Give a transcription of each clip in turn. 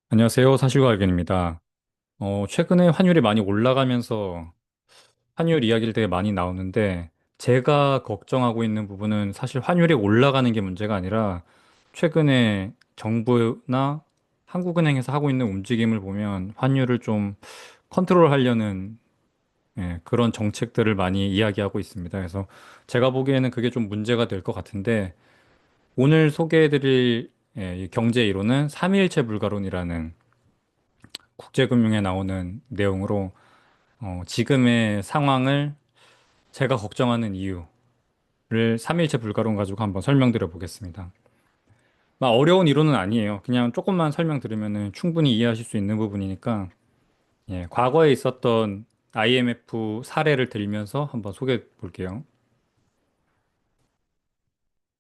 안녕하세요. 사실과학연입니다. 최근에 환율이 많이 올라가면서 환율 이야기를 되게 많이 나오는데 제가 걱정하고 있는 부분은 사실 환율이 올라가는 게 문제가 아니라 최근에 정부나 한국은행에서 하고 있는 움직임을 보면 환율을 좀 컨트롤하려는 그런 정책들을 많이 이야기하고 있습니다. 그래서 제가 보기에는 그게 좀 문제가 될 것 같은데 오늘 소개해드릴 이 경제 이론은 삼위일체 불가론이라는 국제금융에 나오는 내용으로 지금의 상황을 제가 걱정하는 이유를 삼일체 불가론 가지고 한번 설명드려 보겠습니다. 막 어려운 이론은 아니에요. 그냥 조금만 설명드리면 충분히 이해하실 수 있는 부분이니까 과거에 있었던 IMF 사례를 들면서 한번 소개해 볼게요.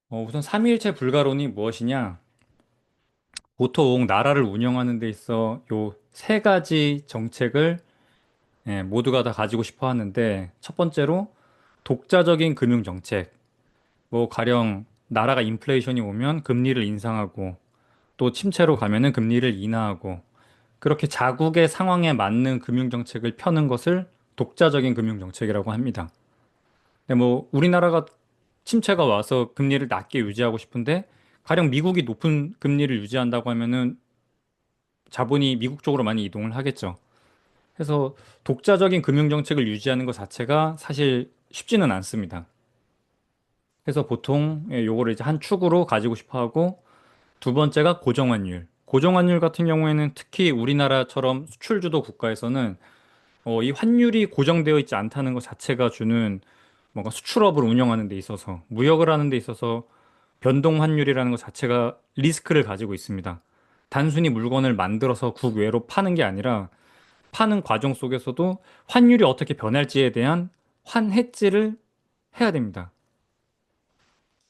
우선 삼위일체 불가론이 무엇이냐? 보통 나라를 운영하는 데 있어 요 세 가지 정책을 모두가 다 가지고 싶어 하는데 첫 번째로 독자적인 금융 정책. 뭐 가령 나라가 인플레이션이 오면 금리를 인상하고 또 침체로 가면은 금리를 인하하고 그렇게 자국의 상황에 맞는 금융 정책을 펴는 것을 독자적인 금융 정책이라고 합니다. 근데 뭐 우리나라가 침체가 와서 금리를 낮게 유지하고 싶은데 가령 미국이 높은 금리를 유지한다고 하면은 자본이 미국 쪽으로 많이 이동을 하겠죠. 그래서 독자적인 금융 정책을 유지하는 것 자체가 사실 쉽지는 않습니다. 그래서 보통 요거를 이제 한 축으로 가지고 싶어 하고 두 번째가 고정환율. 고정환율 같은 경우에는 특히 우리나라처럼 수출주도 국가에서는 이 환율이 고정되어 있지 않다는 것 자체가 주는 뭔가 수출업을 운영하는 데 있어서 무역을 하는 데 있어서 변동 환율이라는 것 자체가 리스크를 가지고 있습니다. 단순히 물건을 만들어서 국외로 파는 게 아니라 파는 과정 속에서도 환율이 어떻게 변할지에 대한 환해지를 해야 됩니다.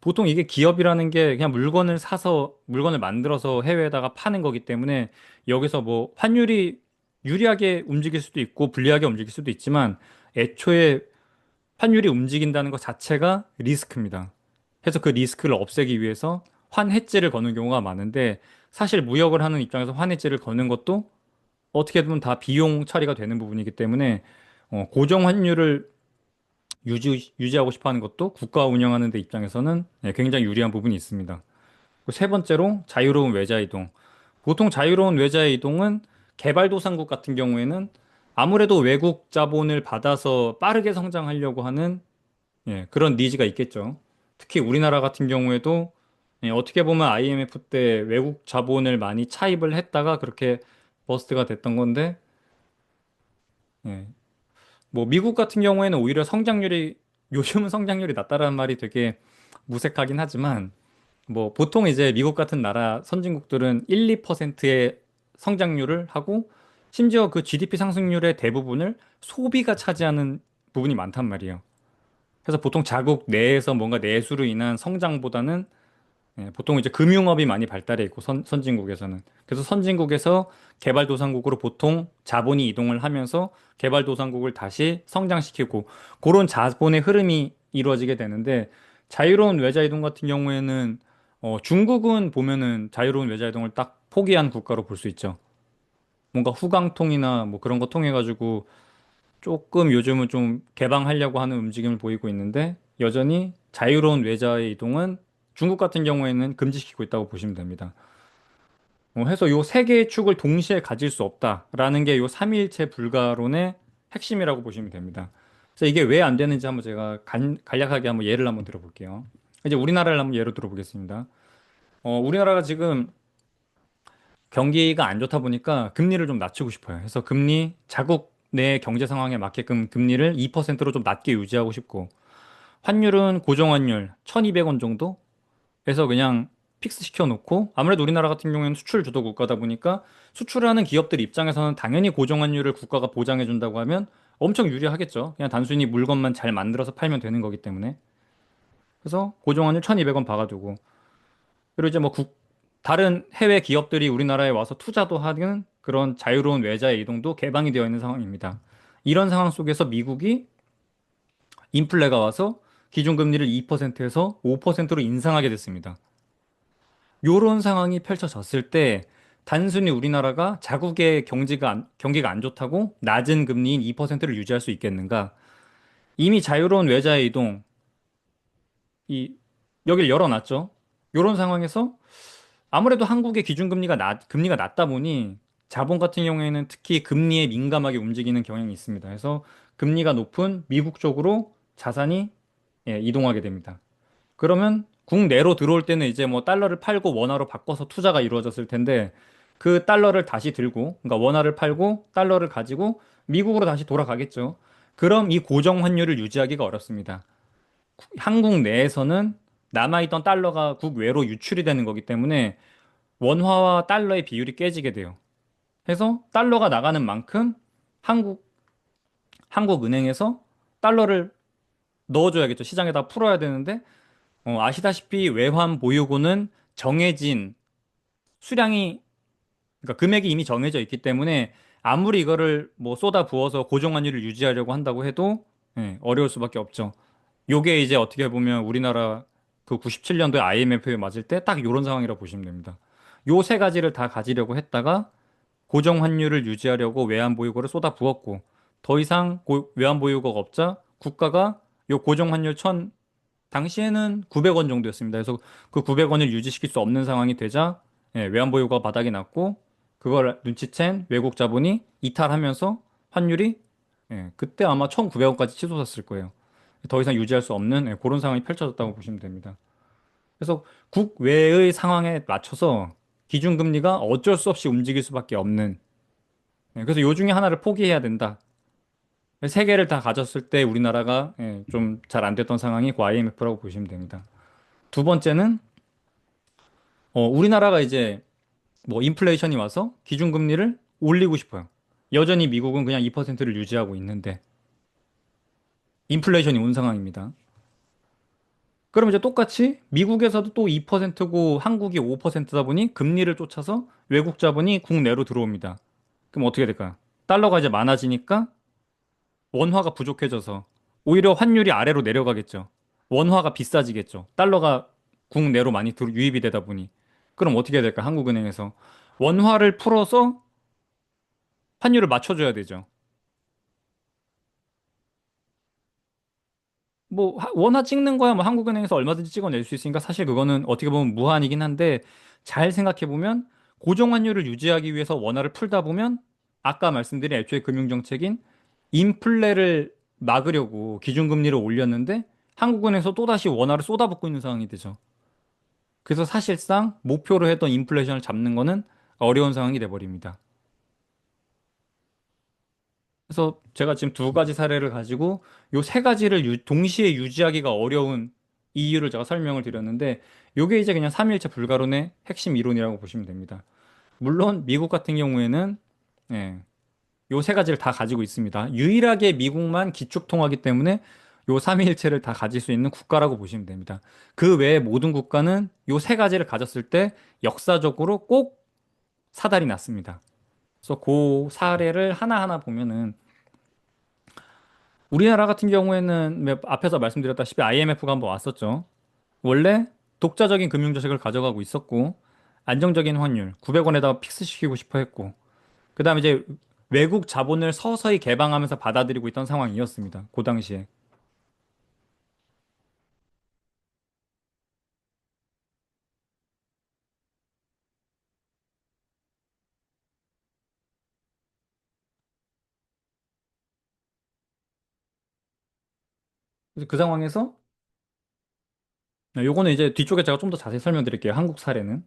보통 이게 기업이라는 게 그냥 물건을 사서 물건을 만들어서 해외에다가 파는 거기 때문에 여기서 뭐 환율이 유리하게 움직일 수도 있고 불리하게 움직일 수도 있지만 애초에 환율이 움직인다는 것 자체가 리스크입니다. 그래서 그 리스크를 없애기 위해서 환해지를 거는 경우가 많은데 사실 무역을 하는 입장에서 환해지를 거는 것도 어떻게 보면 다 비용 처리가 되는 부분이기 때문에 고정 환율을 유지하고 싶어 하는 것도 국가 운영하는 데 입장에서는 굉장히 유리한 부분이 있습니다. 그리고 세 번째로 자유로운 외자 이동. 보통 자유로운 외자 이동은 개발도상국 같은 경우에는 아무래도 외국 자본을 받아서 빠르게 성장하려고 하는 그런 니즈가 있겠죠. 특히 우리나라 같은 경우에도 어떻게 보면 IMF 때 외국 자본을 많이 차입을 했다가 그렇게 버스트가 됐던 건데 예, 뭐 미국 같은 경우에는 오히려 성장률이 요즘은 성장률이 낮다라는 말이 되게 무색하긴 하지만 뭐 보통 이제 미국 같은 나라 선진국들은 1, 2%의 성장률을 하고 심지어 그 GDP 상승률의 대부분을 소비가 차지하는 부분이 많단 말이에요. 그래서 보통 자국 내에서 뭔가 내수로 인한 성장보다는 보통 이제 금융업이 많이 발달해 있고 선진국에서는 그래서 선진국에서 개발도상국으로 보통 자본이 이동을 하면서 개발도상국을 다시 성장시키고 그런 자본의 흐름이 이루어지게 되는데 자유로운 외자 이동 같은 경우에는 중국은 보면은 자유로운 외자 이동을 딱 포기한 국가로 볼 수 있죠. 뭔가 후강통이나 뭐 그런 거 통해 가지고 조금 요즘은 좀 개방하려고 하는 움직임을 보이고 있는데 여전히 자유로운 외자의 이동은 중국 같은 경우에는 금지시키고 있다고 보시면 됩니다. 해서 요 세 개의 축을 동시에 가질 수 없다라는 게 요 삼위일체 불가론의 핵심이라고 보시면 됩니다. 그래서 이게 왜 안 되는지 한번 제가 간략하게 한번 예를 한번 들어볼게요. 이제 우리나라를 한번 예로 들어보겠습니다. 우리나라가 지금 경기가 안 좋다 보니까 금리를 좀 낮추고 싶어요. 그래서 금리 자국 내 경제 상황에 맞게끔 금리를 2%로 좀 낮게 유지하고 싶고 환율은 고정환율 1,200원 정도 해서 그냥 픽스 시켜놓고 아무래도 우리나라 같은 경우에는 수출 주도 국가다 보니까 수출하는 기업들 입장에서는 당연히 고정환율을 국가가 보장해 준다고 하면 엄청 유리하겠죠. 그냥 단순히 물건만 잘 만들어서 팔면 되는 거기 때문에. 그래서 고정환율 1,200원 박아두고 그리고 이제 뭐 다른 해외 기업들이 우리나라에 와서 투자도 하는 그런 자유로운 외자의 이동도 개방이 되어 있는 상황입니다. 이런 상황 속에서 미국이 인플레가 와서 기준금리를 2%에서 5%로 인상하게 됐습니다. 이런 상황이 펼쳐졌을 때 단순히 우리나라가 자국의 경기가 안 좋다고 낮은 금리인 2%를 유지할 수 있겠는가? 이미 자유로운 외자의 이동, 이, 여길 열어놨죠. 이런 상황에서 아무래도 한국의 금리가 낮다 보니 자본 같은 경우에는 특히 금리에 민감하게 움직이는 경향이 있습니다. 그래서 금리가 높은 미국 쪽으로 자산이 이동하게 됩니다. 그러면 국내로 들어올 때는 이제 뭐 달러를 팔고 원화로 바꿔서 투자가 이루어졌을 텐데 그 달러를 다시 들고, 그러니까 원화를 팔고 달러를 가지고 미국으로 다시 돌아가겠죠. 그럼 이 고정 환율을 유지하기가 어렵습니다. 한국 내에서는 남아있던 달러가 국외로 유출이 되는 거기 때문에 원화와 달러의 비율이 깨지게 돼요. 해서 달러가 나가는 만큼 한국, 한국은행에서 달러를 넣어줘야겠죠. 시장에다 풀어야 되는데, 아시다시피 외환 보유고는 정해진 수량이, 그러니까 금액이 이미 정해져 있기 때문에 아무리 이거를 뭐 쏟아 부어서 고정환율을 유지하려고 한다고 해도 어려울 수밖에 없죠. 요게 이제 어떻게 보면 우리나라 그 97년도에 IMF에 맞을 때 딱 요런 상황이라고 보시면 됩니다. 요 세 가지를 다 가지려고 했다가 고정 환율을 유지하려고 외환 보유고를 쏟아 부었고 더 이상 외환 보유고가 없자 국가가 요 고정 환율 당시에는 900원 정도였습니다. 그래서 그 900원을 유지시킬 수 없는 상황이 되자 외환 보유고가 바닥이 났고 그걸 눈치챈 외국 자본이 이탈하면서 환율이 그때 아마 1,900원까지 치솟았을 거예요. 더 이상 유지할 수 없는 그런 상황이 펼쳐졌다고 보시면 됩니다. 그래서 국외의 상황에 맞춰서 기준금리가 어쩔 수 없이 움직일 수밖에 없는 그래서 요 중에 하나를 포기해야 된다. 세 개를 다 가졌을 때 우리나라가 좀 잘 안 됐던 상황이 그 IMF라고 보시면 됩니다. 두 번째는 우리나라가 이제 뭐 인플레이션이 와서 기준금리를 올리고 싶어요. 여전히 미국은 그냥 2%를 유지하고 있는데 인플레이션이 온 상황입니다. 그럼 이제 똑같이 미국에서도 또 2%고 한국이 5%다 보니 금리를 쫓아서 외국 자본이 국내로 들어옵니다. 그럼 어떻게 될까요? 달러가 이제 많아지니까 원화가 부족해져서 오히려 환율이 아래로 내려가겠죠. 원화가 비싸지겠죠. 달러가 국내로 많이 유입이 되다 보니. 그럼 어떻게 해야 될까? 한국은행에서 원화를 풀어서 환율을 맞춰줘야 되죠. 뭐 원화 찍는 거야 뭐 한국은행에서 얼마든지 찍어낼 수 있으니까 사실 그거는 어떻게 보면 무한이긴 한데 잘 생각해 보면 고정 환율을 유지하기 위해서 원화를 풀다 보면 아까 말씀드린 애초에 금융 정책인 인플레를 막으려고 기준금리를 올렸는데 한국은행에서 또다시 원화를 쏟아붓고 있는 상황이 되죠. 그래서 사실상 목표로 했던 인플레이션을 잡는 거는 어려운 상황이 돼버립니다. 그래서 제가 지금 두 가지 사례를 가지고 요 세 가지를 동시에 유지하기가 어려운 이유를 제가 설명을 드렸는데 요게 이제 그냥 삼일체 불가론의 핵심 이론이라고 보시면 됩니다. 물론 미국 같은 경우에는 예, 요 세 가지를 다 가지고 있습니다. 유일하게 미국만 기축통화기 때문에 요 삼위일체를 다 가질 수 있는 국가라고 보시면 됩니다. 그 외의 모든 국가는 요 세 가지를 가졌을 때 역사적으로 꼭 사달이 났습니다. 그래서 그 사례를 하나하나 보면은 우리나라 같은 경우에는 앞에서 말씀드렸다시피 IMF가 한번 왔었죠. 원래 독자적인 금융정책을 가져가고 있었고 안정적인 환율 900원에다가 픽스시키고 싶어 했고 그다음에 이제 외국 자본을 서서히 개방하면서 받아들이고 있던 상황이었습니다. 그 당시에. 그래서 그 상황에서 요거는 이제 뒤쪽에 제가 좀 더 자세히 설명드릴게요. 한국 사례는.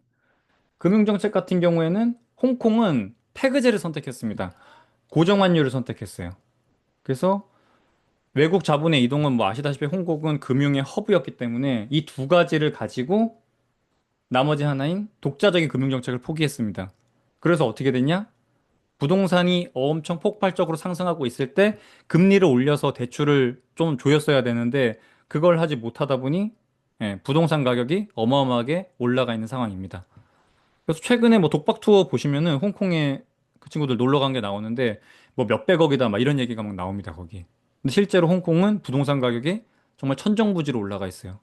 금융정책 같은 경우에는 홍콩은 태그제를 선택했습니다. 고정환율을 선택했어요. 그래서 외국 자본의 이동은 뭐 아시다시피 홍콩은 금융의 허브였기 때문에 이 두 가지를 가지고 나머지 하나인 독자적인 금융정책을 포기했습니다. 그래서 어떻게 됐냐? 부동산이 엄청 폭발적으로 상승하고 있을 때 금리를 올려서 대출을 좀 조였어야 되는데 그걸 하지 못하다 보니 부동산 가격이 어마어마하게 올라가 있는 상황입니다. 그래서 최근에 뭐 독박 투어 보시면은 홍콩에 그 친구들 놀러 간 게 나오는데 뭐 몇백억이다 막 이런 얘기가 막 나옵니다, 거기. 근데 실제로 홍콩은 부동산 가격이 정말 천정부지로 올라가 있어요.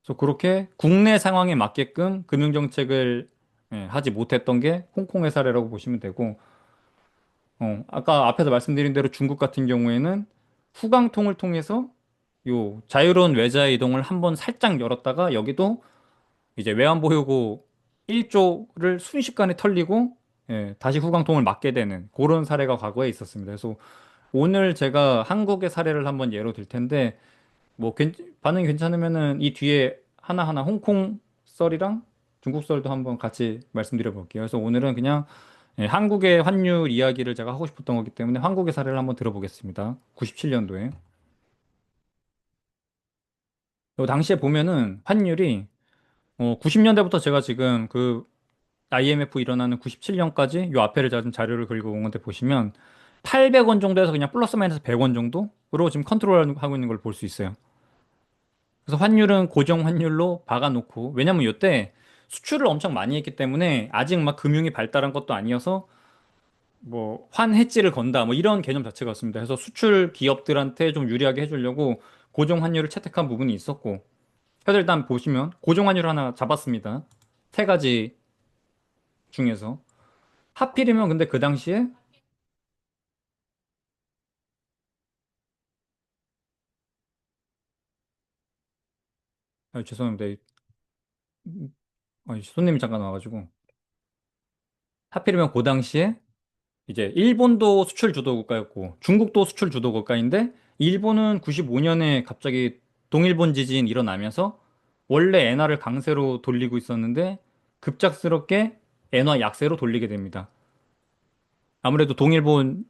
그래서 그렇게 국내 상황에 맞게끔 금융정책을 하지 못했던 게 홍콩의 사례라고 보시면 되고, 아까 앞에서 말씀드린 대로 중국 같은 경우에는 후강통을 통해서 요 자유로운 외자 이동을 한번 살짝 열었다가 여기도 이제 외환보유고 1조를 순식간에 털리고 다시 후강통을 맞게 되는 그런 사례가 과거에 있었습니다. 그래서 오늘 제가 한국의 사례를 한번 예로 들 텐데 뭐 반응이 괜찮으면은 이 뒤에 하나하나 홍콩 썰이랑 중국 썰도 한번 같이 말씀드려 볼게요. 그래서 오늘은 그냥 한국의 환율 이야기를 제가 하고 싶었던 거기 때문에 한국의 사례를 한번 들어보겠습니다. 97년도에. 당시에 보면은 환율이 90년대부터 제가 지금 그 IMF 일어나는 97년까지 요 앞에를 잡은 자료를 긁어 온 건데 보시면 800원 정도에서 그냥 플러스 마이너스 100원 정도로 지금 컨트롤하고 있는 걸 볼 수 있어요. 그래서 환율은 고정 환율로 박아놓고 왜냐면 이때 수출을 엄청 많이 했기 때문에 아직 막 금융이 발달한 것도 아니어서 뭐 환해지를 건다 뭐 이런 개념 자체가 없습니다. 그래서 수출 기업들한테 좀 유리하게 해주려고 고정 환율을 채택한 부분이 있었고 그래서 일단 보시면 고정 환율 하나 잡았습니다. 세 가지 중에서 하필이면 근데 그 당시에 죄송합니다. 손님이 잠깐 와가지고 하필이면 그 당시에 이제 일본도 수출 주도 국가였고 중국도 수출 주도 국가인데 일본은 95년에 갑자기 동일본 지진 일어나면서 원래 엔화를 강세로 돌리고 있었는데 급작스럽게 엔화 약세로 돌리게 됩니다. 아무래도 동일본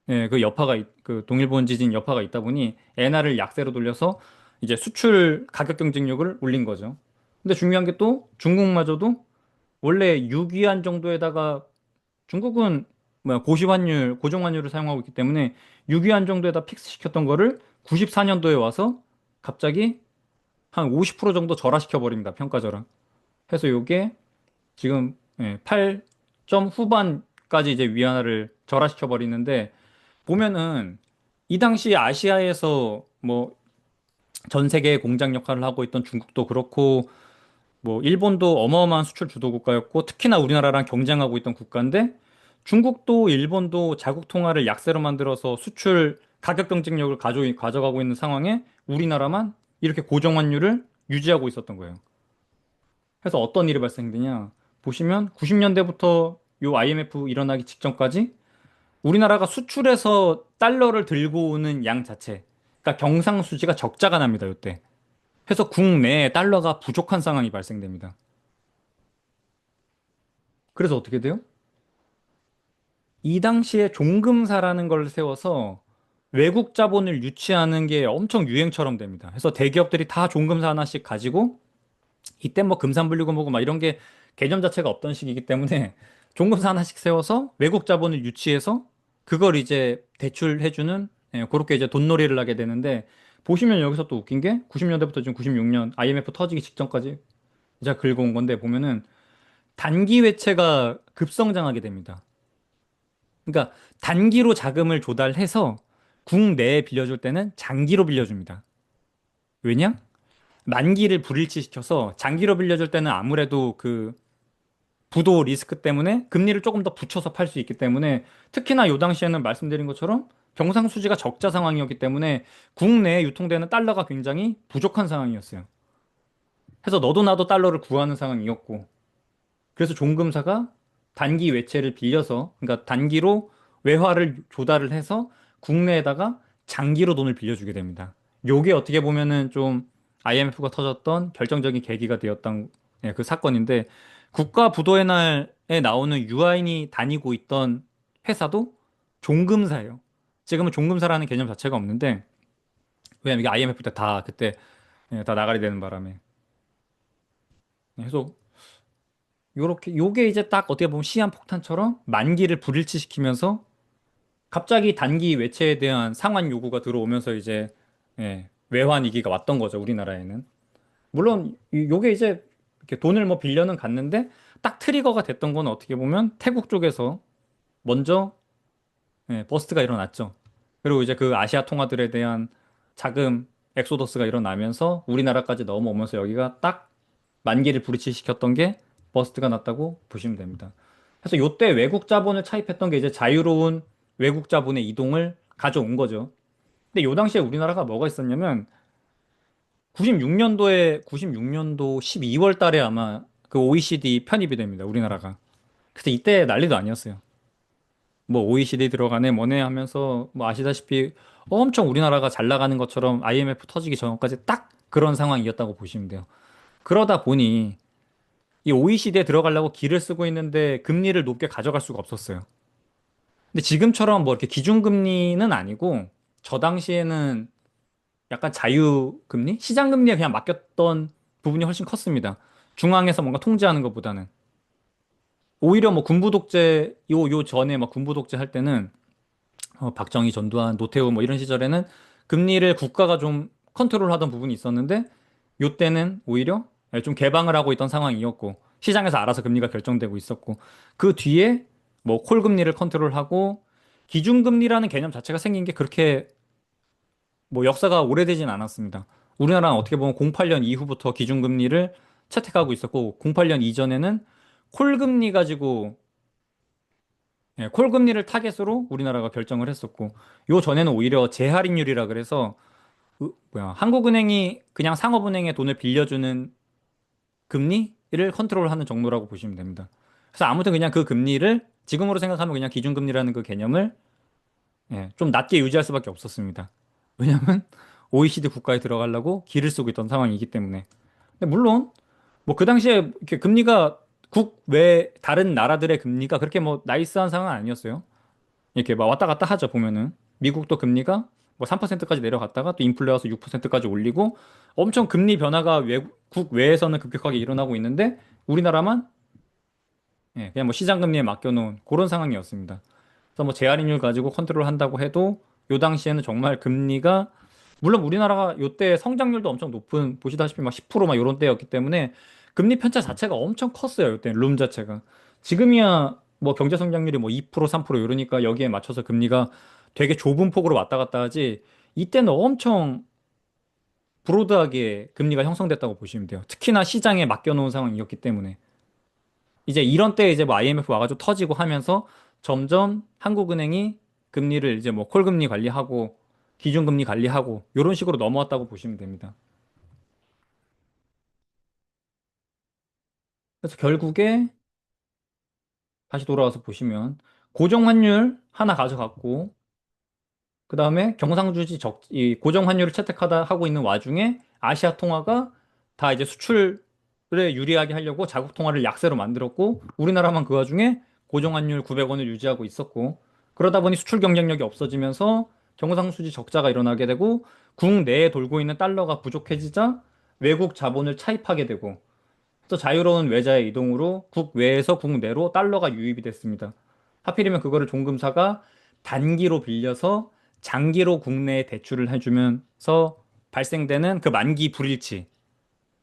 그 여파가 그 동일본 지진 여파가 있다 보니 엔화를 약세로 돌려서 이제 수출 가격 경쟁력을 올린 거죠. 근데 중요한 게 또 중국마저도 원래 6위안 정도에다가 중국은 뭐야 고시환율, 고정환율을 사용하고 있기 때문에 6위안 정도에다 픽스 시켰던 거를 94년도에 와서 갑자기 한 50% 정도 절하시켜 버립니다. 평가절하. 해서 요게 지금 8점 후반까지 이제 위안화를 절하시켜 버리는데 보면은 이 당시 아시아에서 뭐 전 세계 공장 역할을 하고 있던 중국도 그렇고 뭐 일본도 어마어마한 수출 주도 국가였고 특히나 우리나라랑 경쟁하고 있던 국가인데 중국도 일본도 자국 통화를 약세로 만들어서 수출 가격 경쟁력을 가져가고 있는 상황에 우리나라만 이렇게 고정 환율을 유지하고 있었던 거예요. 그래서 어떤 일이 발생되냐 보시면 90년대부터 요 IMF 일어나기 직전까지 우리나라가 수출해서 달러를 들고 오는 양 자체 그러니까 경상수지가 적자가 납니다. 이때. 그래서 국내에 달러가 부족한 상황이 발생됩니다. 그래서 어떻게 돼요? 이 당시에 종금사라는 걸 세워서 외국 자본을 유치하는 게 엄청 유행처럼 됩니다. 그래서 대기업들이 다 종금사 하나씩 가지고 이때 뭐 금산분리고 뭐고 막 이런 게 개념 자체가 없던 시기이기 때문에 종금사 하나씩 세워서 외국 자본을 유치해서 그걸 이제 대출해주는 그렇게 이제 돈놀이를 하게 되는데 보시면 여기서 또 웃긴 게 90년대부터 지금 96년 IMF 터지기 직전까지 제가 긁어온 건데 보면은 단기 외채가 급성장하게 됩니다. 그러니까 단기로 자금을 조달해서 국내에 빌려줄 때는 장기로 빌려줍니다. 왜냐? 만기를 불일치시켜서 장기로 빌려줄 때는 아무래도 그 부도 리스크 때문에 금리를 조금 더 붙여서 팔 수 있기 때문에 특히나 요 당시에는 말씀드린 것처럼 경상수지가 적자 상황이었기 때문에 국내에 유통되는 달러가 굉장히 부족한 상황이었어요. 그래서 너도 나도 달러를 구하는 상황이었고 그래서 종금사가 단기 외채를 빌려서, 그러니까 단기로 외화를 조달을 해서 국내에다가 장기로 돈을 빌려주게 됩니다. 요게 어떻게 보면은 좀 IMF가 터졌던 결정적인 계기가 되었던 그 사건인데, 국가 부도의 날에 나오는 유아인이 다니고 있던 회사도 종금사예요. 지금은 종금사라는 개념 자체가 없는데, 왜냐면 이게 IMF 때 다 그때 다 나가리 되는 바람에. 그래서 요게 이제 딱 어떻게 보면 시한폭탄처럼 만기를 불일치시키면서 갑자기 단기 외채에 대한 상환 요구가 들어오면서 이제 외환 위기가 왔던 거죠, 우리나라에는. 물론 요게 이제 이렇게 돈을 뭐 빌려는 갔는데 딱 트리거가 됐던 건 어떻게 보면 태국 쪽에서 먼저 버스트가 일어났죠. 그리고 이제 그 아시아 통화들에 대한 자금 엑소더스가 일어나면서 우리나라까지 넘어오면서 여기가 딱 만기를 불일치시켰던 게 버스트가 났다고 보시면 됩니다. 그래서 요때 외국 자본을 차입했던 게 이제 자유로운 외국 자본의 이동을 가져온 거죠. 근데 요 당시에 우리나라가 뭐가 있었냐면 96년도 12월 달에 아마 그 OECD 편입이 됩니다. 우리나라가. 그래서 이때 난리도 아니었어요. 뭐 OECD 들어가네 뭐네 하면서 뭐 아시다시피 엄청 우리나라가 잘 나가는 것처럼 IMF 터지기 전까지 딱 그런 상황이었다고 보시면 돼요. 그러다 보니 이 OECD에 들어가려고 기를 쓰고 있는데 금리를 높게 가져갈 수가 없었어요. 근데 지금처럼 뭐 이렇게 기준금리는 아니고 저 당시에는 약간 자유금리? 시장금리에 그냥 맡겼던 부분이 훨씬 컸습니다. 중앙에서 뭔가 통제하는 것보다는. 오히려 뭐 군부 독재, 요 전에 막 군부 독재 할 때는 박정희, 전두환, 노태우 뭐 이런 시절에는 금리를 국가가 좀 컨트롤하던 부분이 있었는데 요 때는 오히려 좀 개방을 하고 있던 상황이었고 시장에서 알아서 금리가 결정되고 있었고 그 뒤에 뭐 콜금리를 컨트롤하고 기준금리라는 개념 자체가 생긴 게 그렇게 뭐 역사가 오래되진 않았습니다. 우리나라는 어떻게 보면 08년 이후부터 기준금리를 채택하고 있었고 08년 이전에는 콜금리 가지고 콜금리를 타겟으로 우리나라가 결정을 했었고 요 전에는 오히려 재할인율이라 그래서 한국은행이 그냥 상업은행에 돈을 빌려주는 금리를 컨트롤하는 정도라고 보시면 됩니다. 그래서 아무튼 그냥 그 금리를 지금으로 생각하면 그냥 기준금리라는 그 개념을 좀 낮게 유지할 수밖에 없었습니다. 왜냐하면 OECD 국가에 들어가려고 기를 쓰고 있던 상황이기 때문에. 근데 물론 뭐 그 당시에 이렇게 금리가 국외 다른 나라들의 금리가 그렇게 뭐 나이스한 상황은 아니었어요. 이렇게 막 왔다 갔다 하죠, 보면은. 미국도 금리가 뭐 3%까지 내려갔다가 또 인플레 와서 6%까지 올리고 엄청 금리 변화가 국외에서는 급격하게 일어나고 있는데 우리나라만 그냥 뭐 시장 금리에 맡겨놓은 그런 상황이었습니다. 그래서 뭐 재할인율 가지고 컨트롤 한다고 해도 요 당시에는 정말 금리가 물론 우리나라가 요때 성장률도 엄청 높은 보시다시피 막 10%막 요런 때였기 때문에 금리 편차 자체가 엄청 컸어요. 요때 룸 자체가. 지금이야 뭐 경제 성장률이 뭐 2% 3% 이러니까 여기에 맞춰서 금리가 되게 좁은 폭으로 왔다 갔다 하지 이때는 엄청 브로드하게 금리가 형성됐다고 보시면 돼요. 특히나 시장에 맡겨놓은 상황이었기 때문에. 이제 이런 때 이제 뭐 IMF 와가지고 터지고 하면서 점점 한국은행이 금리를 이제 뭐 콜금리 관리하고 기준금리 관리하고 이런 식으로 넘어왔다고 보시면 됩니다. 그래서 결국에 다시 돌아와서 보시면 고정환율 하나 가져갔고 그 다음에 이 고정환율을 채택하다 하고 있는 와중에 아시아 통화가 다 이제 수출에 유리하게 하려고 자국 통화를 약세로 만들었고 우리나라만 그 와중에 고정환율 900원을 유지하고 있었고 그러다 보니 수출 경쟁력이 없어지면서 경상수지 적자가 일어나게 되고 국내에 돌고 있는 달러가 부족해지자 외국 자본을 차입하게 되고 또 자유로운 외자의 이동으로 국외에서 국내로 달러가 유입이 됐습니다. 하필이면 그거를 종금사가 단기로 빌려서 장기로 국내에 대출을 해주면서 발생되는 그 만기 불일치.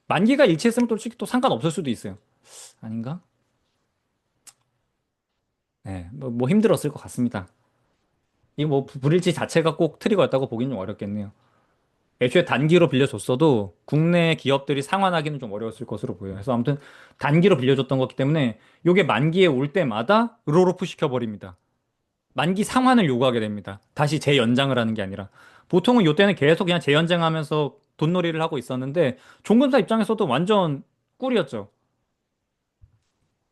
만기가 일치했으면 또 솔직히 또 상관없을 수도 있어요. 아닌가? 네, 뭐 힘들었을 것 같습니다. 이 뭐 불일치 자체가 꼭 트리거였다고 보기는 좀 어렵겠네요. 애초에 단기로 빌려줬어도 국내 기업들이 상환하기는 좀 어려웠을 것으로 보여요. 그래서 아무튼 단기로 빌려줬던 거기 때문에 이게 만기에 올 때마다 롤오프 시켜버립니다. 만기 상환을 요구하게 됩니다. 다시 재연장을 하는 게 아니라. 보통은 이때는 계속 그냥 재연장하면서 돈놀이를 하고 있었는데 종금사 입장에서도 완전 꿀이었죠.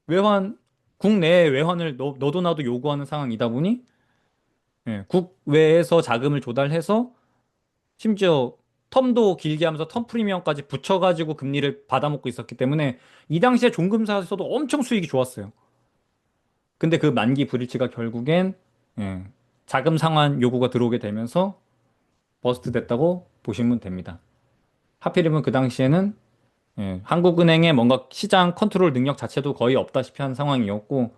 외환, 국내에 외환을 너도 나도 요구하는 상황이다 보니 국외에서 자금을 조달해서 심지어 텀도 길게 하면서 텀 프리미엄까지 붙여가지고 금리를 받아먹고 있었기 때문에 이 당시에 종금사에서도 엄청 수익이 좋았어요. 근데 그 만기 불일치가 결국엔 예, 자금 상환 요구가 들어오게 되면서 버스트 됐다고 보시면 됩니다. 하필이면 그 당시에는 한국은행의 뭔가 시장 컨트롤 능력 자체도 거의 없다시피 한 상황이었고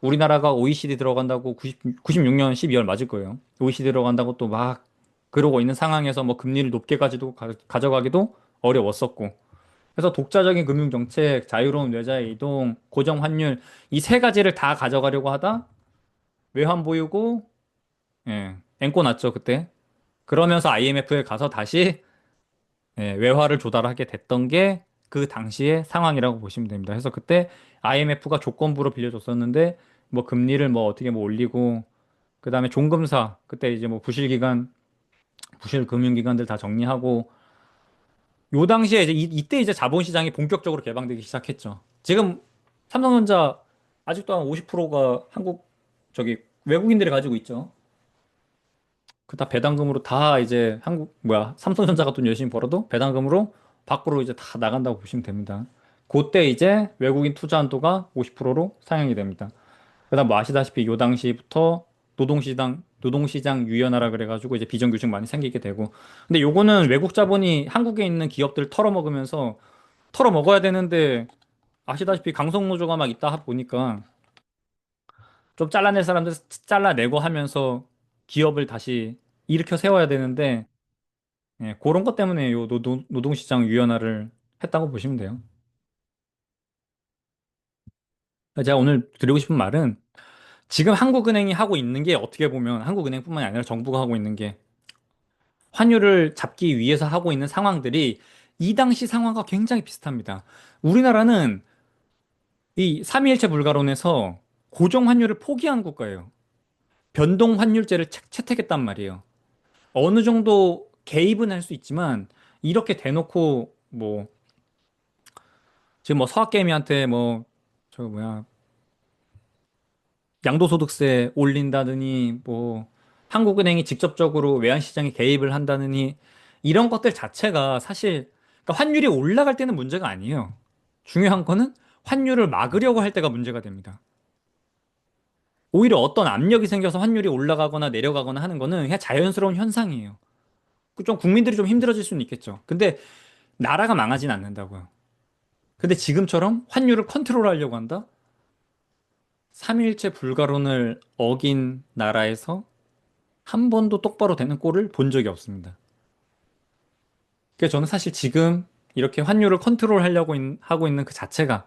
우리나라가 OECD 들어간다고 96년 12월 맞을 거예요. OECD 들어간다고 또 막 그러고 있는 상황에서 뭐 금리를 높게 가져가기도 어려웠었고 그래서 독자적인 금융정책, 자유로운 외자의 이동, 고정 환율 이 세 가지를 다 가져가려고 하다 외환 보유고 앵꼬 났죠 그때. 그러면서 IMF에 가서 다시 외화를 조달하게 됐던 게 그 당시의 상황이라고 보시면 됩니다. 그래서 그때 IMF가 조건부로 빌려줬었는데 뭐 금리를 뭐 어떻게 뭐 올리고 그다음에 종금사 그때 이제 뭐 부실 금융기관들 다 정리하고 요 당시에 이제 이때 이제 자본시장이 본격적으로 개방되기 시작했죠. 지금 삼성전자 아직도 한 50%가 한국 저기 외국인들이 가지고 있죠. 그 다 배당금으로 다 이제 한국 뭐야 삼성전자가 돈 열심히 벌어도 배당금으로 밖으로 이제 다 나간다고 보시면 됩니다. 그때 이제 외국인 투자 한도가 50%로 상향이 됩니다. 그다음 뭐 아시다시피 요 당시부터 노동시장 유연화라 그래가지고 이제 비정규직 많이 생기게 되고 근데 요거는 외국 자본이 한국에 있는 기업들 털어먹으면서 털어먹어야 되는데 아시다시피 강성노조가 막 있다 보니까 좀 잘라낼 사람들 잘라내고 하면서 기업을 다시 일으켜 세워야 되는데 예, 그런 것 때문에 요 노동시장 유연화를 했다고 보시면 돼요. 제가 오늘 드리고 싶은 말은 지금 한국은행이 하고 있는 게 어떻게 보면 한국은행뿐만이 아니라 정부가 하고 있는 게 환율을 잡기 위해서 하고 있는 상황들이 이 당시 상황과 굉장히 비슷합니다. 우리나라는 이 삼위일체 불가론에서 고정 환율을 포기한 국가예요. 변동 환율제를 채택했단 말이에요. 어느 정도 개입은 할 수 있지만 이렇게 대놓고 뭐 지금 뭐 서학개미한테 뭐 저 뭐야 양도소득세 올린다느니 뭐 한국은행이 직접적으로 외환시장에 개입을 한다느니 이런 것들 자체가 사실 그러니까 환율이 올라갈 때는 문제가 아니에요. 중요한 거는 환율을 막으려고 할 때가 문제가 됩니다. 오히려 어떤 압력이 생겨서 환율이 올라가거나 내려가거나 하는 거는 그냥 자연스러운 현상이에요. 그좀 국민들이 좀 힘들어질 수는 있겠죠. 근데 나라가 망하진 않는다고요. 근데 지금처럼 환율을 컨트롤하려고 한다? 삼일체 불가론을 어긴 나라에서 한 번도 똑바로 되는 꼴을 본 적이 없습니다. 그래서 저는 사실 지금 이렇게 환율을 컨트롤하려고 하고 있는 그 자체가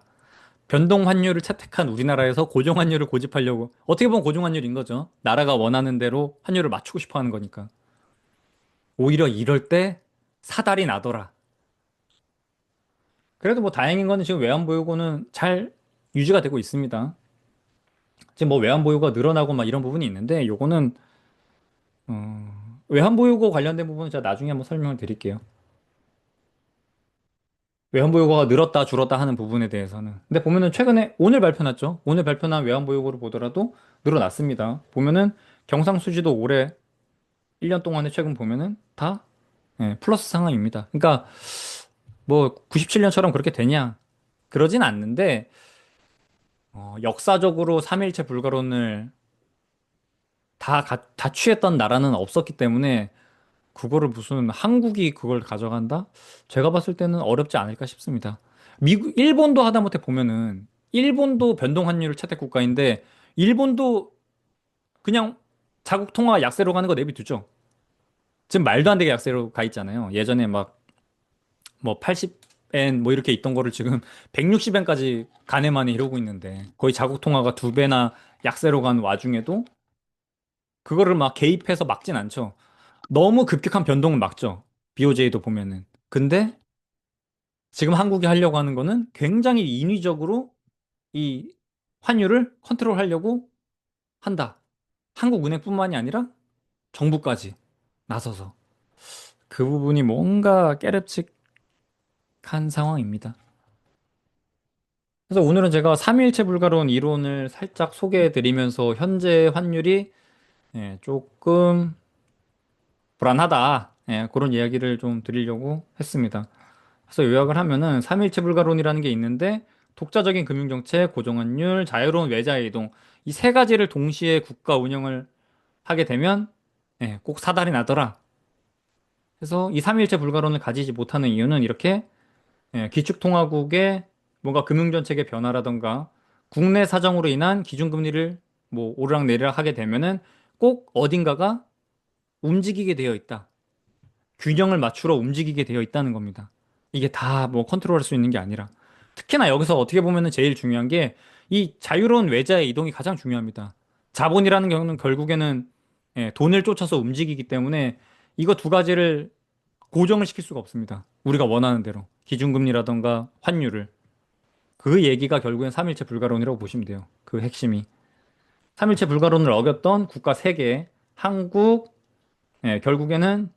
변동 환율을 채택한 우리나라에서 고정 환율을 고집하려고 어떻게 보면 고정 환율인 거죠. 나라가 원하는 대로 환율을 맞추고 싶어 하는 거니까. 오히려 이럴 때 사달이 나더라. 그래도 뭐 다행인 거는 지금 외환 보유고는 잘 유지가 되고 있습니다. 지금 뭐 외환 보유고가 늘어나고 막 이런 부분이 있는데 요거는 외환 보유고 관련된 부분은 제가 나중에 한번 설명을 드릴게요. 외환보유고가 늘었다 줄었다 하는 부분에 대해서는. 근데 보면은 최근에 오늘 발표났죠. 오늘 발표난 외환보유고를 보더라도 늘어났습니다. 보면은 경상수지도 올해 1년 동안에 최근 보면은 다 예, 플러스 상황입니다. 그러니까 뭐 97년처럼 그렇게 되냐? 그러진 않는데 역사적으로 삼일체 불가론을 다 취했던 나라는 없었기 때문에 그거를 무슨 한국이 그걸 가져간다? 제가 봤을 때는 어렵지 않을까 싶습니다. 일본도 하다못해 보면은, 일본도 변동 환율 채택 국가인데, 일본도 그냥 자국 통화 약세로 가는 거 내비두죠. 지금 말도 안 되게 약세로 가 있잖아요. 예전에 막, 뭐 80엔 뭐 이렇게 있던 거를 지금 160엔까지 가네만에 이러고 있는데, 거의 자국 통화가 두 배나 약세로 간 와중에도, 그거를 막 개입해서 막진 않죠. 너무 급격한 변동은 막죠. BOJ도 보면은. 근데 지금 한국이 하려고 하는 거는 굉장히 인위적으로 이 환율을 컨트롤하려고 한다. 한국은행뿐만이 아니라 정부까지 나서서. 그 부분이 뭔가 깨름칙한 상황입니다. 그래서 오늘은 제가 삼위일체 불가론 이론을 살짝 소개해 드리면서 현재 환율이 조금 불안하다. 그런 이야기를 좀 드리려고 했습니다. 그래서 요약을 하면은 삼일체 불가론이라는 게 있는데 독자적인 금융정책, 고정환율, 자유로운 외자 이동 이 세 가지를 동시에 국가 운영을 하게 되면 꼭 사달이 나더라. 그래서 이 삼일체 불가론을 가지지 못하는 이유는 이렇게 기축통화국의 뭔가 금융정책의 변화라던가 국내 사정으로 인한 기준금리를 뭐 오르락 내리락 하게 되면은 꼭 어딘가가 움직이게 되어 있다. 균형을 맞추러 움직이게 되어 있다는 겁니다. 이게 다 뭐 컨트롤할 수 있는 게 아니라. 특히나 여기서 어떻게 보면은 제일 중요한 게 이 자유로운 외자의 이동이 가장 중요합니다. 자본이라는 경우는 결국에는 돈을 쫓아서 움직이기 때문에 이거 두 가지를 고정을 시킬 수가 없습니다. 우리가 원하는 대로. 기준금리라던가 환율을. 그 얘기가 결국엔 3일체 불가론이라고 보시면 돼요. 그 핵심이. 3일체 불가론을 어겼던 국가 3개, 한국, 예, 결국에는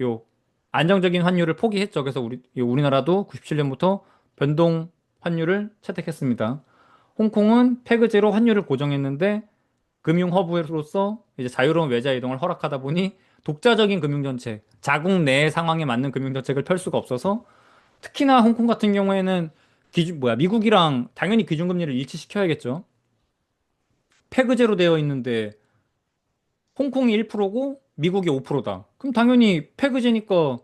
요 안정적인 환율을 포기했죠. 그래서 우리나라도 97년부터 변동 환율을 채택했습니다. 홍콩은 페그제로 환율을 고정했는데 금융 허브로서 이제 자유로운 외자 이동을 허락하다 보니 독자적인 금융 정책, 자국 내 상황에 맞는 금융 정책을 펼 수가 없어서 특히나 홍콩 같은 경우에는 미국이랑 당연히 기준금리를 일치시켜야겠죠. 페그제로 되어 있는데 홍콩이 1%고 미국이 5%다. 그럼 당연히 페그제니까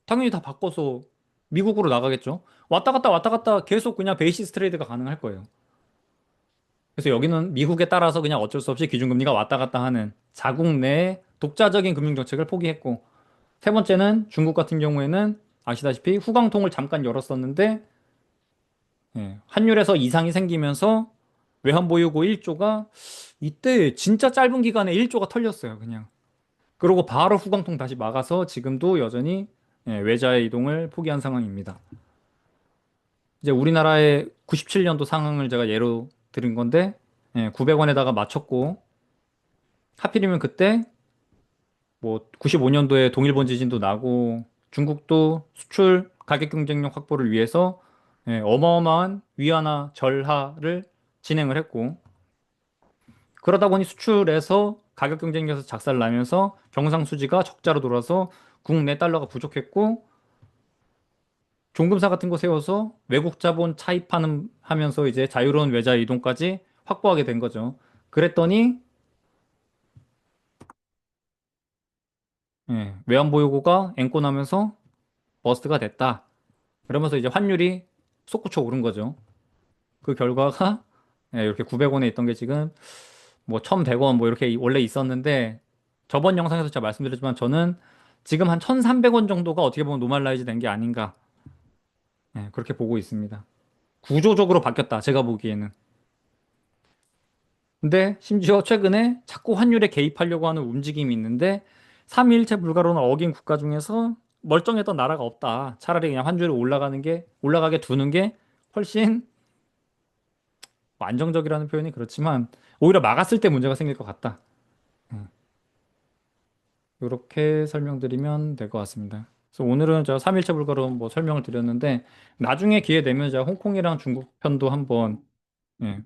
당연히 다 바꿔서 미국으로 나가겠죠. 왔다 갔다 계속 그냥 베이시스 트레이드가 가능할 거예요. 그래서 여기는 미국에 따라서 그냥 어쩔 수 없이 기준금리가 왔다 갔다 하는 자국 내 독자적인 금융정책을 포기했고, 세 번째는 중국 같은 경우에는 아시다시피 후광통을 잠깐 열었었는데, 예, 환율에서 이상이 생기면서 외환보유고 1조가 이때 진짜 짧은 기간에 1조가 털렸어요, 그냥. 그러고 바로 후광통 다시 막아서 지금도 여전히 예, 외자의 이동을 포기한 상황입니다. 이제 우리나라의 97년도 상황을 제가 예로 드린 건데, 900원에다가 맞췄고, 하필이면 그때 뭐 95년도에 동일본 지진도 나고 중국도 수출 가격 경쟁력 확보를 위해서 어마어마한 위안화 절하를 진행을 했고 그러다 보니 수출에서 가격 경쟁력에서 작살나면서 경상수지가 적자로 돌아서 국내 달러가 부족했고 종금사 같은 거 세워서 외국 자본 차입하는 하면서 이제 자유로운 외자 이동까지 확보하게 된 거죠. 그랬더니 외환보유고가 앵꼬나면서 버스트가 됐다. 그러면서 이제 환율이 솟구쳐 오른 거죠. 그 결과가 이렇게 900원에 있던 게 지금 뭐 1100원 뭐 이렇게 원래 있었는데 저번 영상에서 제가 말씀드렸지만 저는 지금 한 1300원 정도가 어떻게 보면 노멀라이즈 된 게 아닌가 그렇게 보고 있습니다. 구조적으로 바뀌었다. 제가 보기에는. 근데 심지어 최근에 자꾸 환율에 개입하려고 하는 움직임이 있는데 3일체 불가론을 어긴 국가 중에서 멀쩡했던 나라가 없다. 차라리 그냥 환율이 올라가게 두는 게 훨씬 뭐 안정적이라는 표현이 그렇지만 오히려 막았을 때 문제가 생길 것 같다. 이렇게 설명드리면 될 것 같습니다. 그래서 오늘은 제가 3일체 불가로 뭐 설명을 드렸는데 나중에 기회 되면 제가 홍콩이랑 중국 편도 한번 예,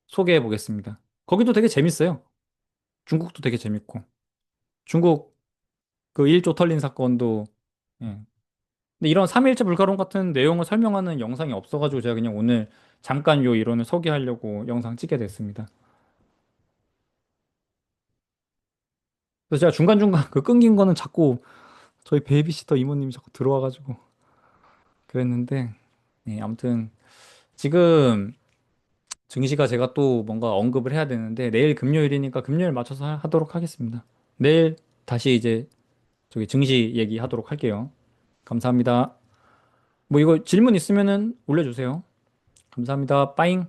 소개해 보겠습니다. 거기도 되게 재밌어요. 중국도 되게 재밌고 중국 그 1조 털린 사건도 예. 근데 이런 3일체 불가론 같은 내용을 설명하는 영상이 없어가지고 제가 그냥 오늘 잠깐 요 이론을 소개하려고 영상 찍게 됐습니다. 그래서 제가 중간중간 그 끊긴 거는 자꾸 저희 베이비시터 이모님이 자꾸 들어와가지고 그랬는데 아무튼 지금 증시가 제가 또 뭔가 언급을 해야 되는데 내일 금요일이니까 금요일 맞춰서 하도록 하겠습니다. 내일 다시 이제 저기 증시 얘기하도록 할게요. 감사합니다. 뭐 이거 질문 있으면은 올려주세요. 감사합니다. 빠잉.